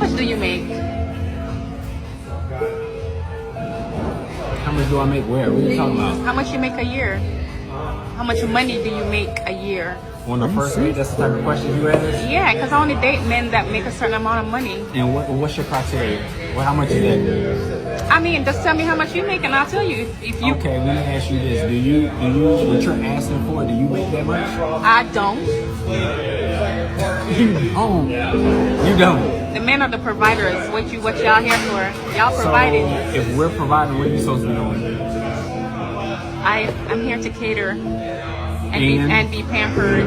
much do you make? How much do I make where? What are you talking about? How much you make a year? How much money do you make a year? On the first date, that's the type of question you ask? Yeah, because I only date men that make a certain amount of money. And what's your criteria? Well, how much is that? I mean, just tell me how much you make and I'll tell you if you... Okay, let me ask you this. Do you, what you're asking for, do you make that much? I don't. You don't. The men are the providers. What y'all here for? Y'all provided. So, if we're providing, what are you supposed to be doing? I'm here to cater and be pampered.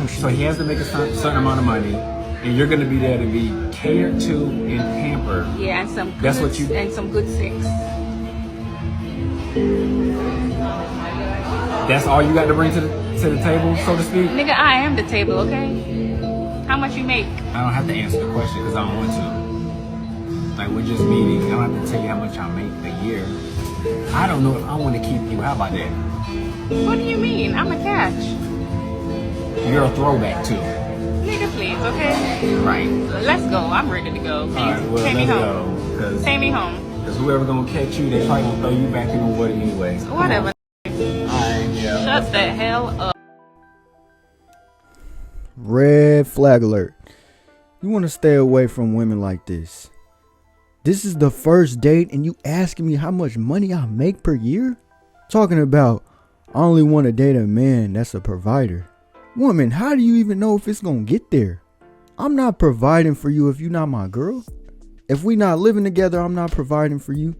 So he has to make a certain amount of money, and you're going to be there to be catered to and pampered. Yeah, and some good, that's what you and some good sex. That's all you got to bring to the table, so to speak? Nigga, I am the table, okay? How much you make? I don't have to answer the question because I don't want to. Like, we're just meeting. I don't have to tell you how much I make a year. I don't know if I want to keep you. How about that? What do you mean? I'm a catch. You're a throwback too. Nigga, please, okay? Right. Let's go. I'm ready to go. Please, all right, well, take me home. Take me home. Because whoever gonna catch you, they probably gonna throw you back in the water anyway. Whatever. Alright, yeah. Shut the hell up. Red flag alert. You want to stay away from women like this. This is the first date and you asking me how much money I make per year? Talking about I only want to date a man that's a provider. Woman, how do you even know if it's gonna get there? I'm not providing for you if you're not my girl. If we not living together, I'm not providing for you.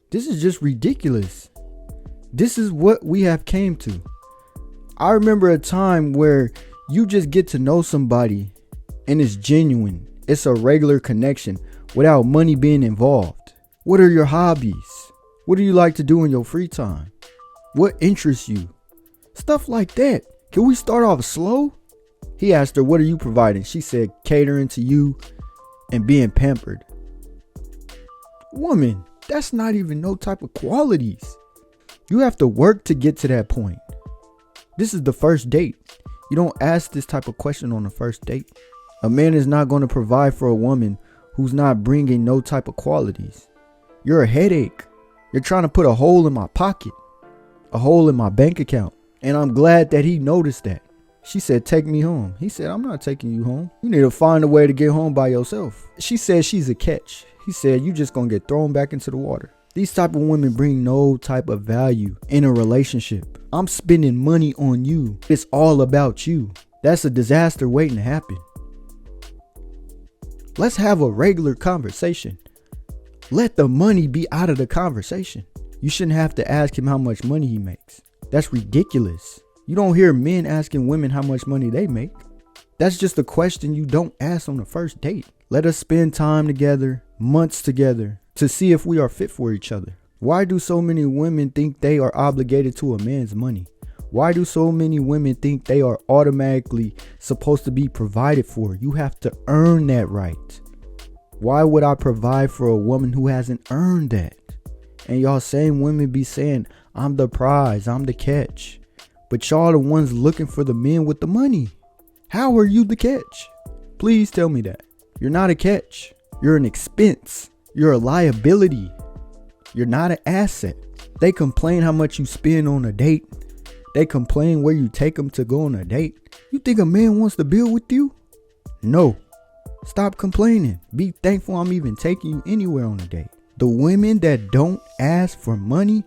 This is just ridiculous. This is what we have came to. I remember a time where you just get to know somebody and it's genuine. It's a regular connection without money being involved. What are your hobbies? What do you like to do in your free time? What interests you? Stuff like that. Can we start off slow? He asked her, what are you providing? She said, catering to you and being pampered. Woman, that's not even no type of qualities. You have to work to get to that point. This is the first date. You don't ask this type of question on the first date. A man is not going to provide for a woman who's not bringing no type of qualities. You're a headache. You're trying to put a hole in my pocket, a hole in my bank account. And I'm glad that he noticed that. She said, take me home. He said, I'm not taking you home. You need to find a way to get home by yourself. She said she's a catch. He said, you just gonna get thrown back into the water. These type of women bring no type of value in a relationship. I'm spending money on you. It's all about you. That's a disaster waiting to happen. Let's have a regular conversation. Let the money be out of the conversation. You shouldn't have to ask him how much money he makes. That's ridiculous. You don't hear men asking women how much money they make. That's just a question you don't ask on the first date. Let us spend time together, months together, to see if we are fit for each other. Why do so many women think they are obligated to a man's money? Why do so many women think they are automatically supposed to be provided for? You have to earn that right. Why would I provide for a woman who hasn't earned that? And y'all same women be saying, I'm the prize, I'm the catch. But y'all the ones looking for the men with the money. How are you the catch? Please tell me that. You're not a catch. You're an expense. You're a liability. You're not an asset. They complain how much you spend on a date. They complain where you take them to go on a date. You think a man wants to build with you? No. Stop complaining. Be thankful I'm even taking you anywhere on a date. The women that don't ask for money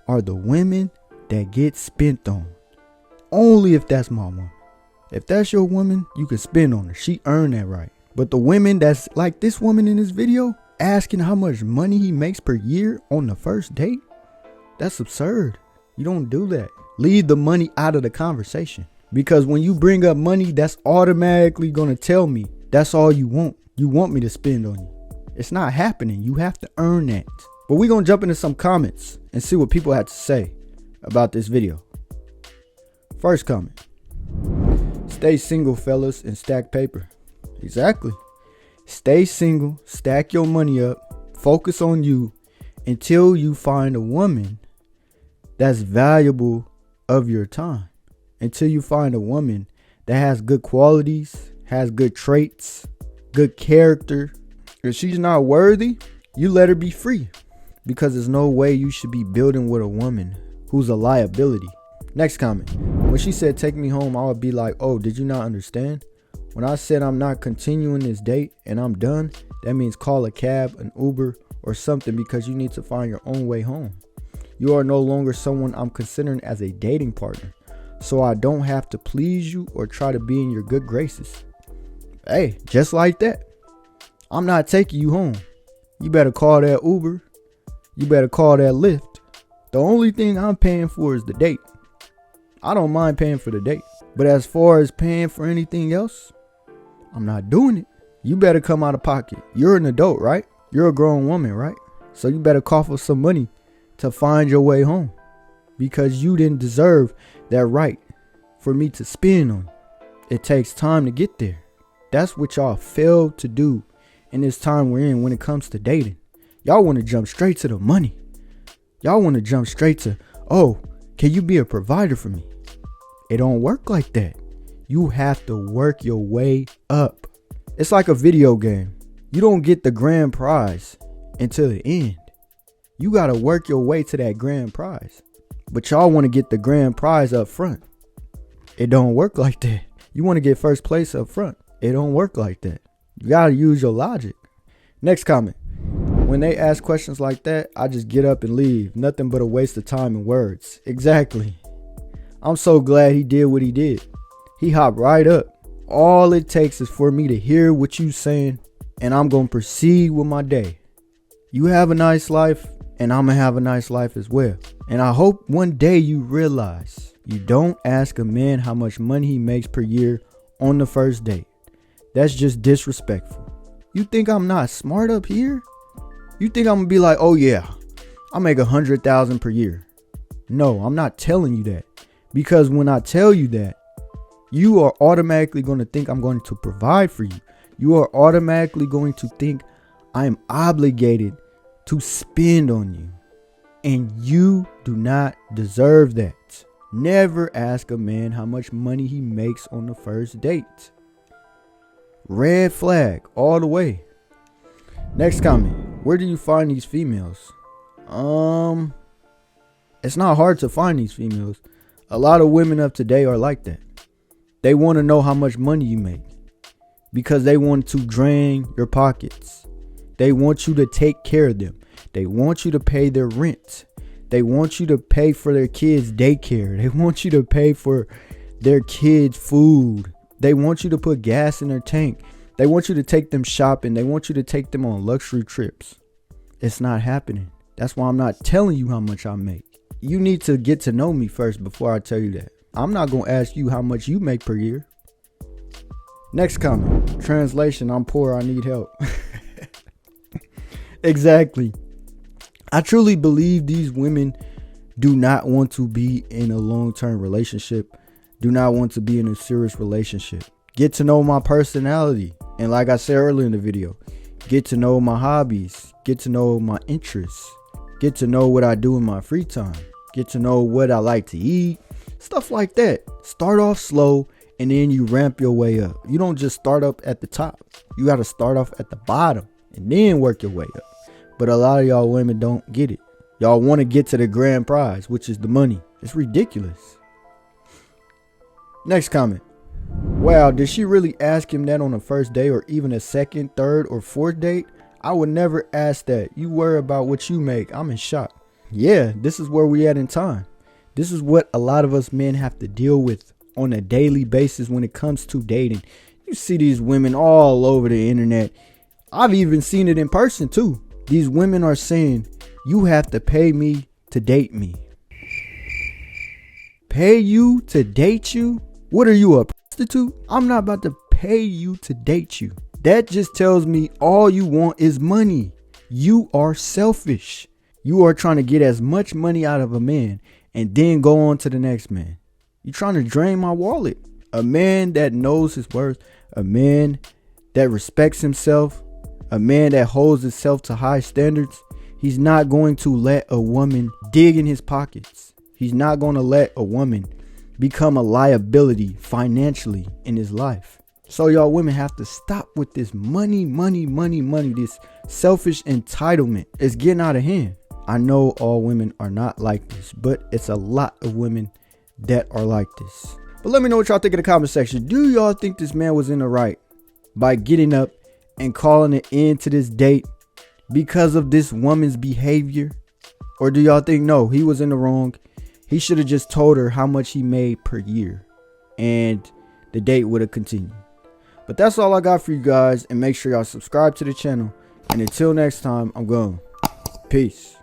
are the women that get spent on. Only if that's my woman. If that's your woman, you can spend on her. She earned that right. But the women that's like this woman in this video, asking how much money he makes per year on the first date, that's absurd. You don't do that. Leave the money out of the conversation. Because when you bring up money, that's automatically going to tell me that's all you want. You want me to spend on you. It's not happening. You have to earn that. But we're going to jump into some comments and see what people had to say about this video. First comment. Stay single, fellas, and stack paper. Exactly. Stay single, stack your money up, focus on you until you find a woman that's valuable of your time. Until you find a woman that has good qualities, has good traits, good character. If she's not worthy, you let her be free, because there's no way you should be building with a woman who's a liability. Next comment. When she said take me home, I would be like, oh, did you not understand? When I said I'm not continuing this date and I'm done, that means call a cab, an Uber, or something, because you need to find your own way home. You are no longer someone I'm considering as a dating partner, so I don't have to please you or try to be in your good graces. Hey, just like that. I'm not taking you home. You better call that Uber. You better call that Lyft. The only thing I'm paying for is the date. I don't mind paying for the date. But as far as paying for anything else, I'm not doing it. You better come out of pocket. You're an adult, right? You're a grown woman, right? So you better cough up some money to find your way home, because you didn't deserve that right for me to spend on you. It takes time to get there. That's what y'all failed to do in this time we're in when it comes to dating. Y'all want to jump straight to the money. Y'all want to jump straight to, oh, can you be a provider for me? It don't work like that. You have to work your way up. It's like a video game. You don't get the grand prize until the end. You got to work your way to that grand prize. But y'all want to get the grand prize up front. It don't work like that. You want to get first place up front. It don't work like that. You got to use your logic. Next comment. When they ask questions like that, I just get up and leave. Nothing but a waste of time and words. Exactly. I'm so glad he did what he did. He hopped right up. All it takes is for me to hear what you saying, and I'm going to proceed with my day. You have a nice life, and I'm going to have a nice life as well. And I hope one day you realize you don't ask a man how much money he makes per year on the first date. That's just disrespectful. You think I'm not smart up here? You think I'm going to be like, oh yeah, I make $100,000 per year. No, I'm not telling you that. Because when I tell you that, you are automatically going to think I'm going to provide for you. You are automatically going to think I am obligated to spend on you. And you do not deserve that. Never ask a man how much money he makes on the first date. Red flag all the way. Next comment. Where do you find these females? It's not hard to find these females. A lot of women of today are like that. They want to know how much money you make because they want to drain your pockets. They want you to take care of them. They want you to pay their rent. They want you to pay for their kids' daycare. They want you to pay for their kids' food. They want you to put gas in their tank. They want you to take them shopping. They want you to take them on luxury trips. It's not happening. That's why I'm not telling you how much I make. You need to get to know me first before I tell you that. I'm not going to ask you how much you make per year. Next comment. Translation, I'm poor, I need help. Exactly. I truly believe these women do not want to be in a long-term relationship. Do not want to be in a serious relationship. Get to know my personality. And like I said earlier in the video, get to know my hobbies. Get to know my interests. Get to know what I do in my free time. Get to know what I like to eat. Stuff like that. Start off slow and then you ramp your way up. You don't just start up at the top. You got to start off at the bottom and then work your way up. But a lot of y'all women don't get it. Y'all want to get to the grand prize, which is the money. It's ridiculous. Next comment. Wow, did she really ask him that on the first date or even a second, third, or fourth date? I would never ask that. You worry about what you make. I'm in shock. Yeah, this is where we at in time. This is what a lot of us men have to deal with on a daily basis when it comes to dating. You see these women all over the internet. I've even seen it in person too. These women are saying, you have to pay me to date me. Pay you to date you? What are you, a prostitute? I'm not about to pay you to date you. That just tells me all you want is money. You are selfish. You are trying to get as much money out of a man and then go on to the next man. You're trying to drain my wallet. A man that knows his worth, a man that respects himself, a man that holds himself to high standards, he's not going to let a woman dig in his pockets. He's not going to let a woman become a liability financially in his life. So y'all women have to stop with this money, this selfish entitlement. It's getting out of hand. I know all women are not like this, but it's a lot of women that are like this. But let me know what y'all think in the comment section. Do y'all think this man was in the right by getting up and calling it end to this date because of this woman's behavior? Or do y'all think no, he was in the wrong? He should have just told her how much he made per year and the date would have continued. But that's all I got for you guys, and make sure y'all subscribe to the channel. And until next time, I'm gone. Peace.